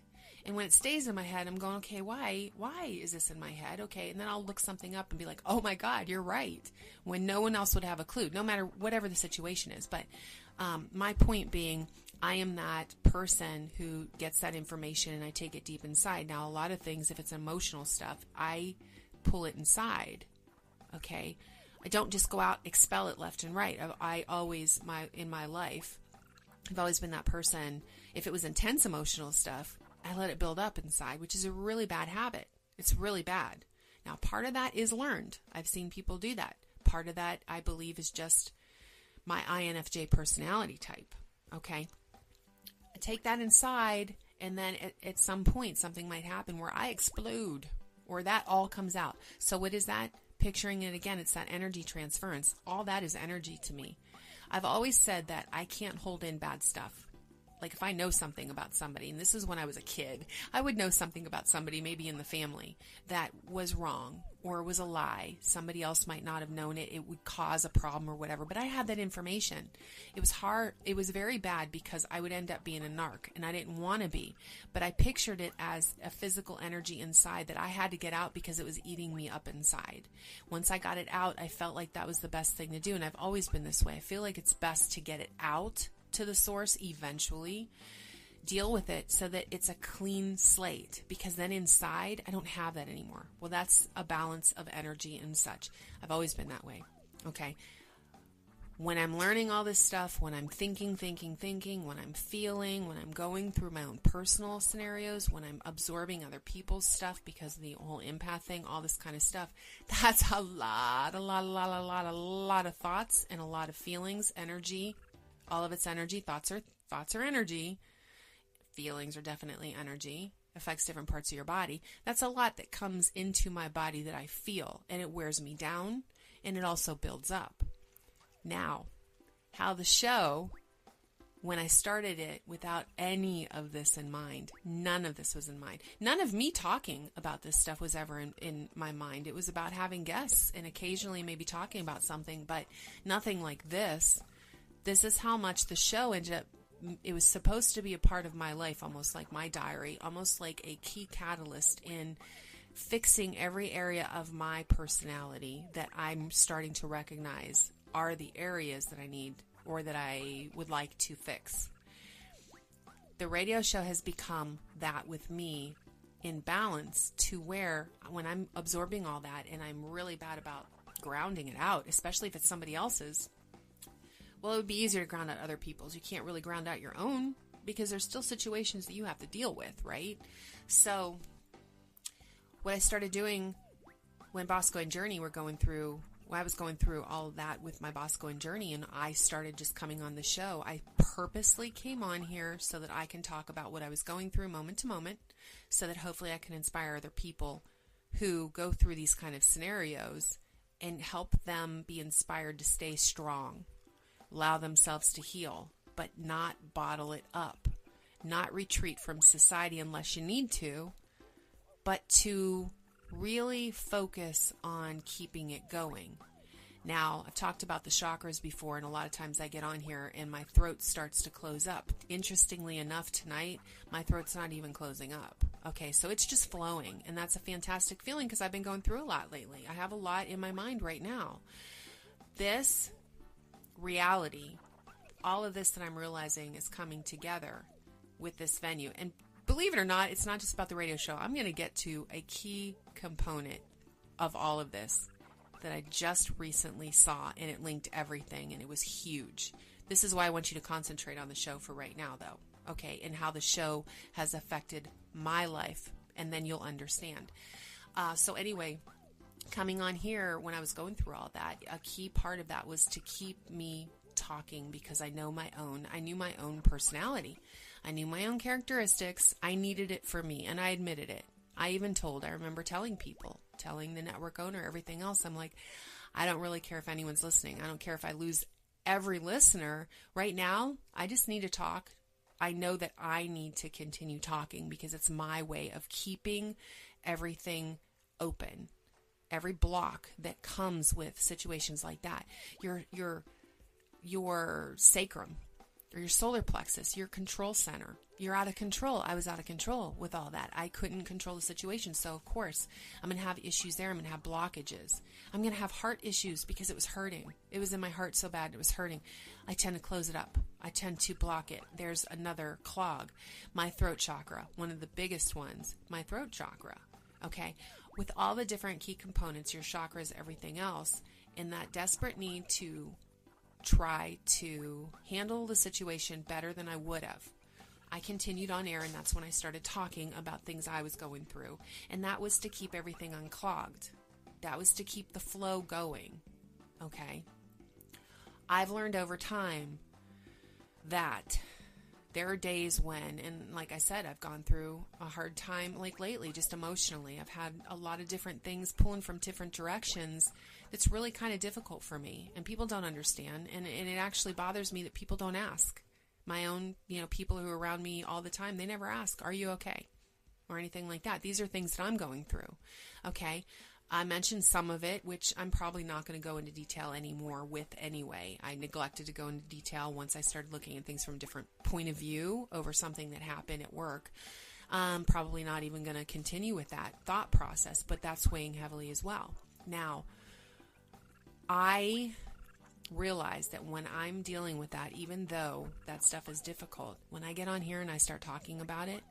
[SPEAKER 1] And when it stays in my head, I'm going, okay, why is this in my head? Okay, and then I'll look something up and be like, oh my God, you're right. When no one else would have a clue, no matter whatever the situation is. But my point being, I am that person who gets that information and I take it deep inside. Now, a lot of things, if it's emotional stuff, I pull it inside, okay? I don't just go out, expel it left and right. I always, in my life, I've always been that person. If it was intense emotional stuff, I let it build up inside, which is a really bad habit. It's really bad. Now, part of that is learned. I've seen people do that. Part of that, I believe, is just my INFJ personality type. Okay? I take that inside, and then at some point, something might happen where I explode, or that all comes out. So what is that? Picturing it again, it's that energy transference. All that is energy to me. I've always said that I can't hold in bad stuff. Like if I know something about somebody, and this is when I was a kid, I would know something about somebody maybe in the family that was wrong or was a lie. Somebody else might not have known it. It would cause a problem or whatever. But I had that information. It was hard. It was very bad because I would end up being a narc, and I didn't want to be. But I pictured it as a physical energy inside that I had to get out because it was eating me up inside. Once I got it out, I felt like that was the best thing to do. And I've always been this way. I feel like it's best to get it out to the source eventually, deal with it so that it's a clean slate, because then inside I don't have that anymore. Well, that's a balance of energy and such. I've always been that way. Okay. When I'm learning all this stuff, when I'm thinking, when I'm feeling, when I'm going through my own personal scenarios, when I'm absorbing other people's stuff because of the whole empath thing, all this kind of stuff, that's a lot of thoughts and a lot of feelings, energy. All of it's energy. Thoughts are energy. Feelings are definitely energy. Affects different parts of your body. That's a lot that comes into my body that I feel, and it wears me down, and it also builds up. Now, how the show, when I started it without any of this in mind, none of this was in mind. None of me talking about this stuff was ever in my mind. It was about having guests and occasionally maybe talking about something, but nothing like this. This is how much the show ended up. It was supposed to be a part of my life, almost like my diary, almost like a key catalyst in fixing every area of my personality that I'm starting to recognize are the areas that I need or that I would like to fix. The radio show has become that with me in balance, to where when I'm absorbing all that and I'm really bad about grounding it out, especially if it's somebody else's, well, it would be easier to ground out other people's. You can't really ground out your own because there's still situations that you have to deal with, right? So what I started doing when Bosco and Journey were going through, when I was going through all of that with my Bosco and Journey, and I started just coming on the show, I purposely came on here so that I can talk about what I was going through moment to moment, so that hopefully I can inspire other people who go through these kind of scenarios and help them be inspired to stay strong. Allow themselves to heal, but not bottle it up, not retreat from society unless you need to, but to really focus on keeping it going. Now, I've talked about the chakras before, and a lot of times I get on here and my throat starts to close up. Interestingly enough, tonight, my throat's not even closing up. Okay, so it's just flowing, and that's a fantastic feeling because I've been going through a lot lately. I have a lot in my mind right now. This reality, all of this that I'm realizing is coming together with this venue. And believe it or not, it's not just about the radio show. I'm going to get to a key component of all of this that I just recently saw, and it linked everything, and it was huge. This is why I want you to concentrate on the show for right now, though, okay, and how the show has affected my life, and then you'll understand. So anyway, coming on here, when I was going through all that, a key part of that was to keep me talking because I knew my own personality. I knew my own characteristics. I needed it for me, and I admitted it. I remember telling people, telling the network owner, everything else, I'm like, I don't really care if anyone's listening. I don't care if I lose every listener. Right now, I just need to talk. I know that I need to continue talking because it's my way of keeping everything open. Every block that comes with situations like that, your sacrum or your solar plexus, your control center, you're out of control. I was out of control with all that. I couldn't control the situation. So of course I'm going to have issues there. I'm going to have blockages. I'm going to have heart issues because it was hurting. It was in my heart so bad. It was hurting. I tend to close it up. I tend to block it. There's another clog. My throat chakra, one of the biggest ones, my throat chakra. Okay. With all the different key components, your chakras, everything else, and that desperate need to try to handle the situation better than I would have, I continued on air, and that's when I started talking about things I was going through. And that was to keep everything unclogged. That was to keep the flow going. Okay? I've learned over time that there are days when, and like I said, I've gone through a hard time, like lately, just emotionally. I've had a lot of different things pulling from different directions. It's really kind of difficult for me, and people don't understand, and it actually bothers me that people don't ask. My own, people who are around me all the time, they never ask, are you okay? Or anything like that. These are things that I'm going through. Okay? I mentioned some of it, which I'm probably not going to go into detail anymore with anyway. I neglected to go into detail once I started looking at things from a different point of view over something that happened at work. Probably not even going to continue with that thought process, but that's weighing heavily as well. Now, I realize that when I'm dealing with that, even though that stuff is difficult, when I get on here and I start talking about it,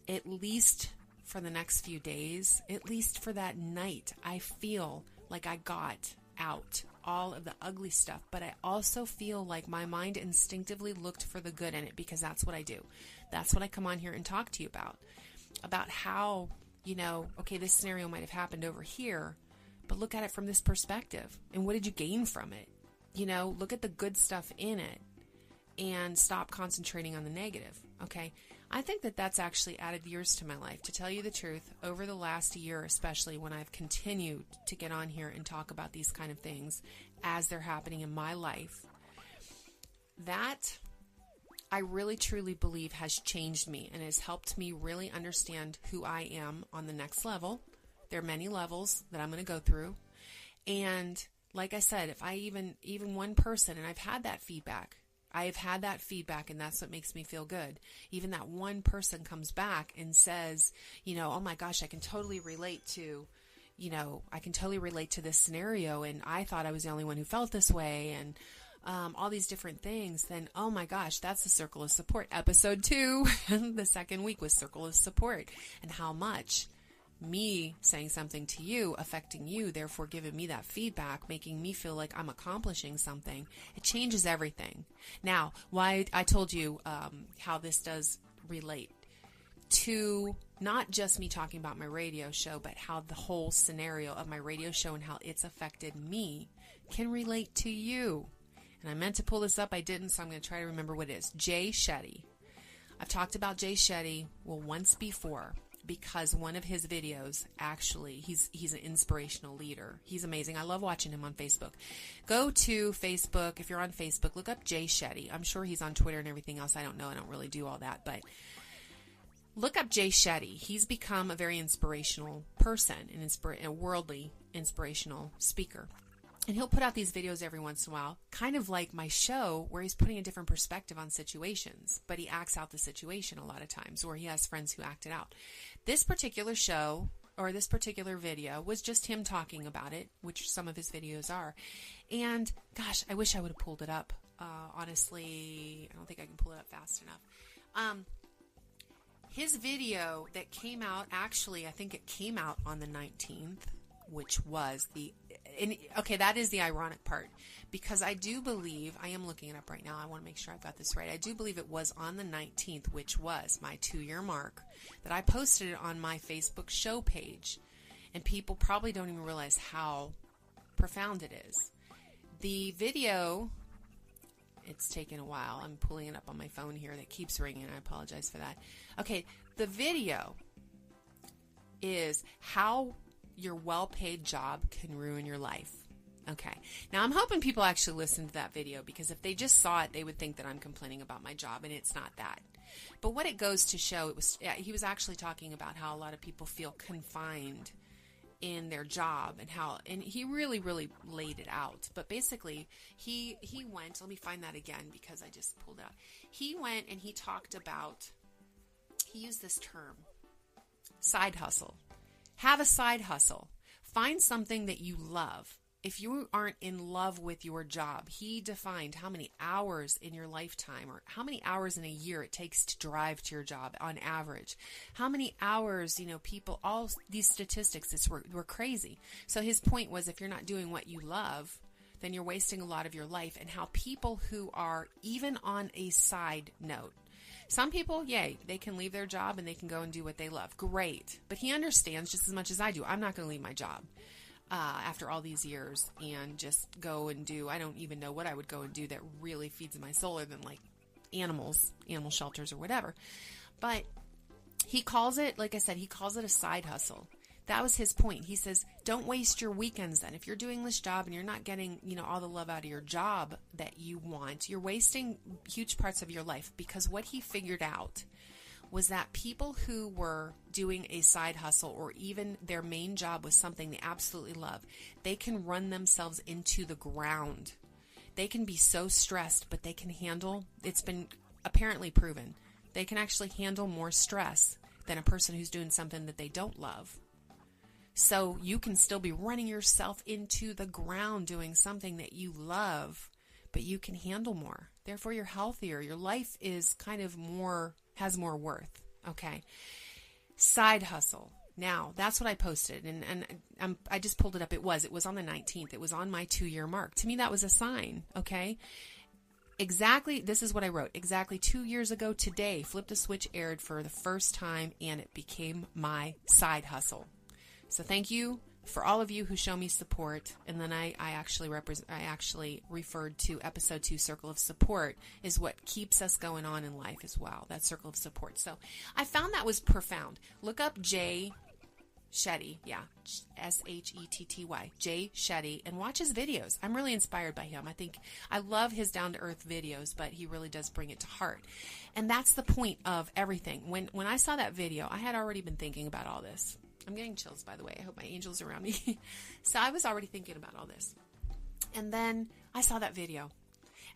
[SPEAKER 1] at least for the next few days, at least for that night, I feel like I got out all of the ugly stuff, but I also feel like my mind instinctively looked for the good in it, because that's what I do. That's what I come on here and talk to you about how, okay, this scenario might have happened over here, but look at it from this perspective. And what did you gain from it? Look at the good stuff in it and stop concentrating on the negative, okay? I think that that's actually added years to my life. To tell you the truth, over the last year, especially when I've continued to get on here and talk about these kind of things as they're happening in my life, that I really truly believe has changed me and has helped me really understand who I am on the next level. There are many levels that I'm going to go through. And like I said, if I even one person, and I've had that feedback, and that's what makes me feel good. Even that one person comes back and says, oh my gosh, I can totally relate to this scenario, and I thought I was the only one who felt this way, and all these different things, then, oh my gosh, that's the circle of support. Episode 2, the second week was circle of support, and how much me saying something to you, affecting you, therefore giving me that feedback, making me feel like I'm accomplishing something, it changes everything. Now, why I told you how this does relate to not just me talking about my radio show, but how the whole scenario of my radio show and how it's affected me can relate to you. And I meant to pull this up, I didn't, so I'm going to try to remember what it is. Jay Shetty. I've talked about Jay Shetty, once before, because one of his videos, actually, he's an inspirational leader. He's amazing. I love watching him on Facebook. Go to Facebook. If you're on Facebook, look up Jay Shetty. I'm sure he's on Twitter and everything else. I don't know. I don't really do all that. But look up Jay Shetty. He's become a very inspirational person, a worldly inspirational speaker. And he'll put out these videos every once in a while, kind of like my show, where he's putting a different perspective on situations, but he acts out the situation a lot of times, or he has friends who act it out. This particular show, or this particular video, was just him talking about it, which some of his videos are. And gosh, I wish I would have pulled it up. Honestly, I don't think I can pull it up fast enough. His video that came out, actually, I think it came out on the 19th, which was that is the ironic part, because I do believe, I am looking it up right now, I want to make sure I've got this right, I do believe it was on the 19th, which was my 2-year mark, that I posted it on my Facebook show page, and people probably don't even realize how profound it is. The video, it's taken a while, I'm pulling it up on my phone here, that keeps ringing, I apologize for that. Okay, the video is how your well-paid job can ruin your life. Okay. Now, I'm hoping people actually listen to that video, because if they just saw it, they would think that I'm complaining about my job, and it's not that. But what it goes to show, he was actually talking about how a lot of people feel confined in their job, and he really, really laid it out. But basically, he went, let me find that again, because I just pulled it out. He went and he talked about, he used this term, side hustle. Have a side hustle. Find something that you love. If you aren't in love with your job, he defined how many hours in your lifetime, or how many hours in a year it takes to drive to your job on average. How many hours, people, all these statistics were crazy. So his point was, if you're not doing what you love, then you're wasting a lot of your life. And how people who are even on a side note, some people, yay, they can leave their job and they can go and do what they love. Great. But he understands just as much as I do. I'm not going to leave my job after all these years and just go and do, I don't even know what I would go and do that really feeds my soul, other than like animal shelters or whatever. But he calls it, like I said, he calls it a side hustle. That was his point. He says, don't waste your weekends then. If you're doing this job and you're not getting, all the love out of your job that you want, you're wasting huge parts of your life. Because what he figured out was that people who were doing a side hustle, or even their main job was something they absolutely love, they can run themselves into the ground. They can be so stressed, but they can handle, it's been apparently proven, they can actually handle more stress than a person who's doing something that they don't love. So you can still be running yourself into the ground doing something that you love, but you can handle more. Therefore, you're healthier. Your life is kind of has more worth. Okay. Side hustle. Now, that's what I posted, and I just pulled it up. It was on the 19th. It was on my 2-year mark. To me, that was a sign. Okay. Exactly. This is what I wrote. Exactly 2 years ago today, Flip the Switch aired for the first time, and it became my side hustle. So thank you for all of you who show me support. And then I actually referred to episode 2, Circle of Support, is what keeps us going on in life as well. That circle of support. So I found that was profound. Look up Jay Shetty. Yeah. Shetty. Jay Shetty, and watch his videos. I'm really inspired by him. I love his down to earth videos, but he really does bring it to heart. And that's the point of everything. When I saw that video, I had already been thinking about all this. I'm getting chills, by the way. I hope my angel's around me. So I was already thinking about all this. And then I saw that video.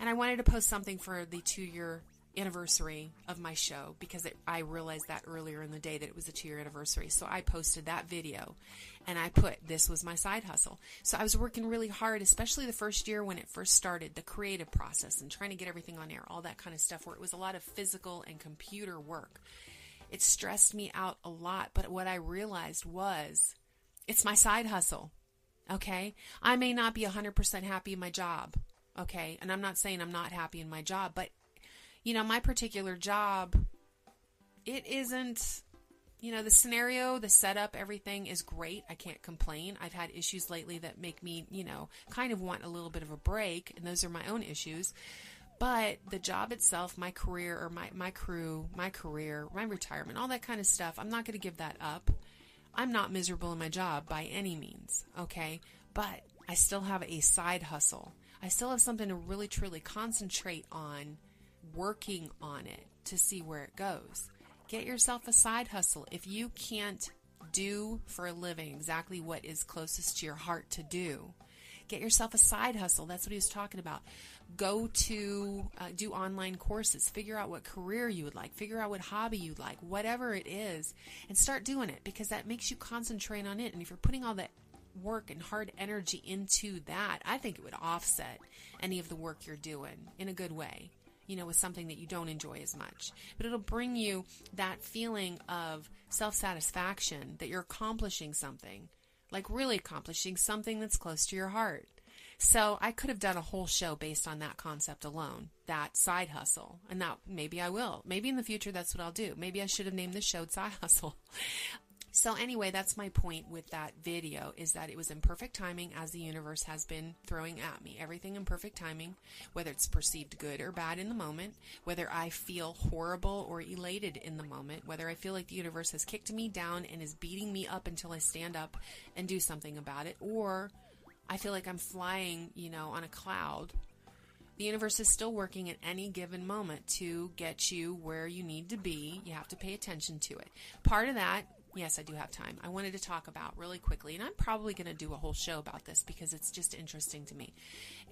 [SPEAKER 1] And I wanted to post something for the 2-year anniversary of my show, because I realized that earlier in the day that it was a 2-year anniversary. So I posted that video. And I put, this was my side hustle. So I was working really hard, especially the first year when it first started, the creative process and trying to get everything on air, all that kind of stuff, where it was a lot of physical and computer work. It stressed me out a lot, but what I realized was it's my side hustle, okay? I may not be 100% happy in my job, okay? And I'm not saying I'm not happy in my job, but, my particular job, it isn't, the scenario, the setup, everything is great. I can't complain. I've had issues lately that make me, kind of want a little bit of a break, and those are my own issues. But the job itself, my career, or my crew, my career, my retirement, all that kind of stuff, I'm not going to give that up. I'm not miserable in my job by any means, okay? But I still have a side hustle. I still have something to really, truly concentrate on, working on it to see where it goes. Get yourself a side hustle. If you can't do for a living exactly what is closest to your heart to do, get yourself a side hustle. That's what he was talking about. Go to do online courses. Figure out what career you would like. Figure out what hobby you'd like. Whatever it is. And start doing it, because that makes you concentrate on it. And if you're putting all that work and hard energy into that, I think it would offset any of the work you're doing in a good way, with something that you don't enjoy as much. But it'll bring you that feeling of self-satisfaction that you're accomplishing something. Like really accomplishing something that's close to your heart. So I could have done a whole show based on that concept alone, that side hustle. And that maybe I will. Maybe in the future that's what I'll do. Maybe I should have named the show Side Hustle. So anyway, that's my point with that video, is that it was in perfect timing, as the universe has been throwing at me. Everything in perfect timing, whether it's perceived good or bad in the moment, whether I feel horrible or elated in the moment, whether I feel like the universe has kicked me down and is beating me up until I stand up and do something about it, or I feel like I'm flying, on a cloud. The universe is still working at any given moment to get you where you need to be. You have to pay attention to it. Part of that, yes, I do have time, I wanted to talk about really quickly, and I'm probably going to do a whole show about this because it's just interesting to me.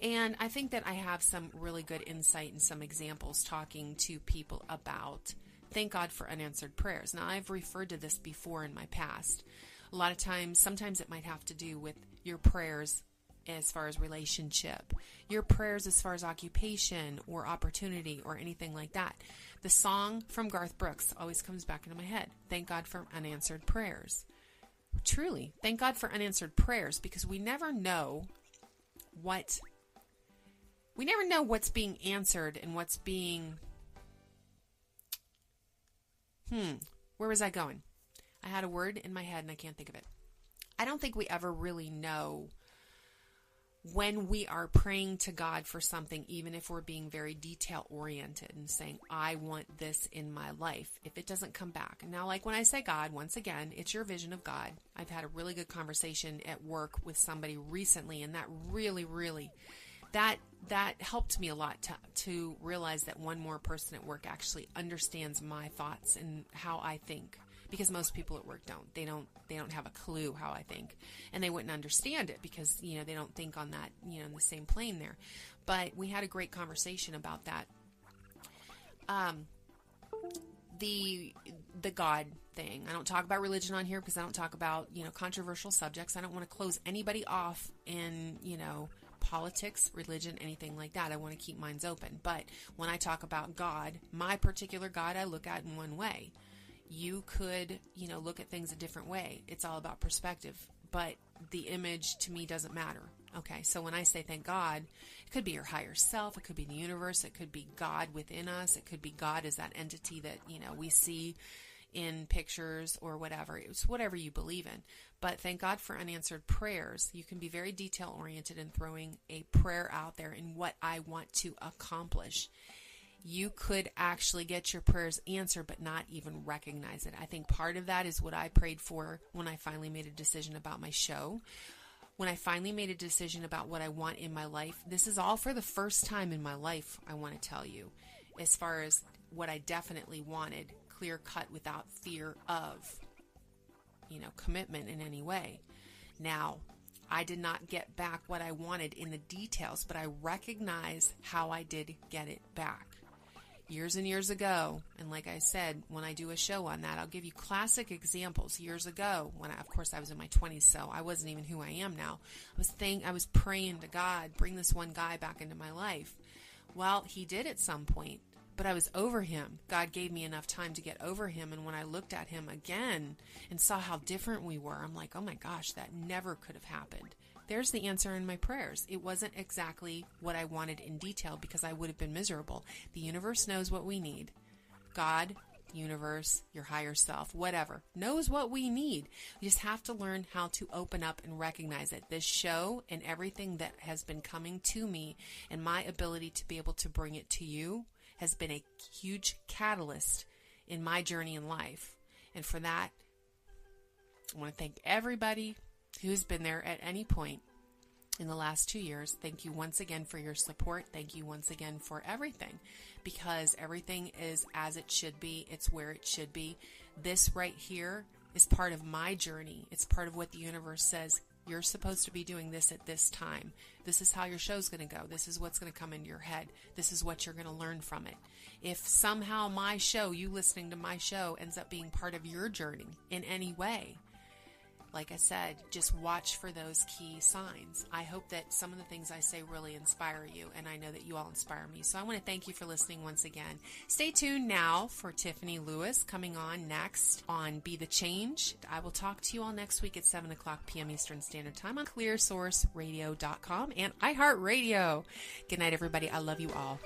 [SPEAKER 1] And I think that I have some really good insight and some examples talking to people about, thank God for unanswered prayers. Now, I've referred to this before in my past. A lot of times, sometimes it might have to do with your prayers as far as relationship, your prayers as far as occupation or opportunity or anything like that. The song from Garth Brooks always comes back into my head. Thank God for unanswered prayers. Truly, thank God for unanswered prayers, because we never know what we never know what's being answered and what's being, where was I going? I had a word in my head and I can't think of it. I don't think we ever really know when we are praying to God for something, even if we're being very detail-oriented and saying, I want this in my life, if it doesn't come back. Now, like when I say God, once again, it's your vision of God. I've had a really good conversation at work with somebody recently, and that really, that helped me a lot to realize that one more person at work actually understands my thoughts and how I think. Because most people at work don't. They don't have a clue how I think. And they wouldn't understand it because, they don't think on that, in the same plane there. But we had a great conversation about that. The God thing. I don't talk about religion on here because I don't talk about, controversial subjects. I don't want to close anybody off in, politics, religion, anything like that. I want to keep minds open. But when I talk about God, my particular God I look at in one way. You could, look at things a different way. It's all about perspective. But the image to me doesn't matter. Okay, so when I say thank God, it could be your higher self. It could be the universe. It could be God within us. It could be God as that entity that, we see in pictures or whatever. It's whatever you believe in. But thank God for unanswered prayers. You can be very detail-oriented in throwing a prayer out there in what I want to accomplish. You could actually get your prayers answered but not even recognize it. I think part of that is what I prayed for when I finally made a decision about my show. When I finally made a decision about what I want in my life, this is all for the first time in my life, I want to tell you, as far as what I definitely wanted, clear cut without fear of, commitment in any way. Now, I did not get back what I wanted in the details, but I recognize how I did get it back. Years and years ago, and like I said, when I do a show on that, I'll give you classic examples. Years ago, when of course I was in my 20s, so I wasn't even who I am now. I was praying to God, bring this one guy back into my life. Well, he did at some point, but I was over him. God gave me enough time to get over him, and when I looked at him again and saw how different we were, I'm like, oh my gosh, that never could have happened. There's the answer in my prayers. It wasn't exactly what I wanted in detail because I would have been miserable. The universe knows what we need. God, universe, your higher self, whatever, knows what we need. We just have to learn how to open up and recognize it. This show and everything that has been coming to me and my ability to be able to bring it to you has been a huge catalyst in my journey in life. And for that, I want to thank everybody who's been there at any point in the last 2 years. Thank you once again for your support. Thank you once again for everything, because everything is as it should be. It's where it should be. This right here is part of my journey. It's part of what the universe says. You're supposed to be doing this at this time. This is how your show's going to go. This is what's going to come into your head. This is what you're going to learn from it. If somehow my show, you listening to my show, ends up being part of your journey in any way, like I said, just watch for those key signs. I hope that some of the things I say really inspire you, and I know that you all inspire me. So I want to thank you for listening once again. Stay tuned now for Tiffany Lewis coming on next on Be the Change. I will talk to you all next week at 7 o'clock p.m. Eastern Standard Time on clearsourceradio.com and iHeartRadio. Good night, everybody. I love you all.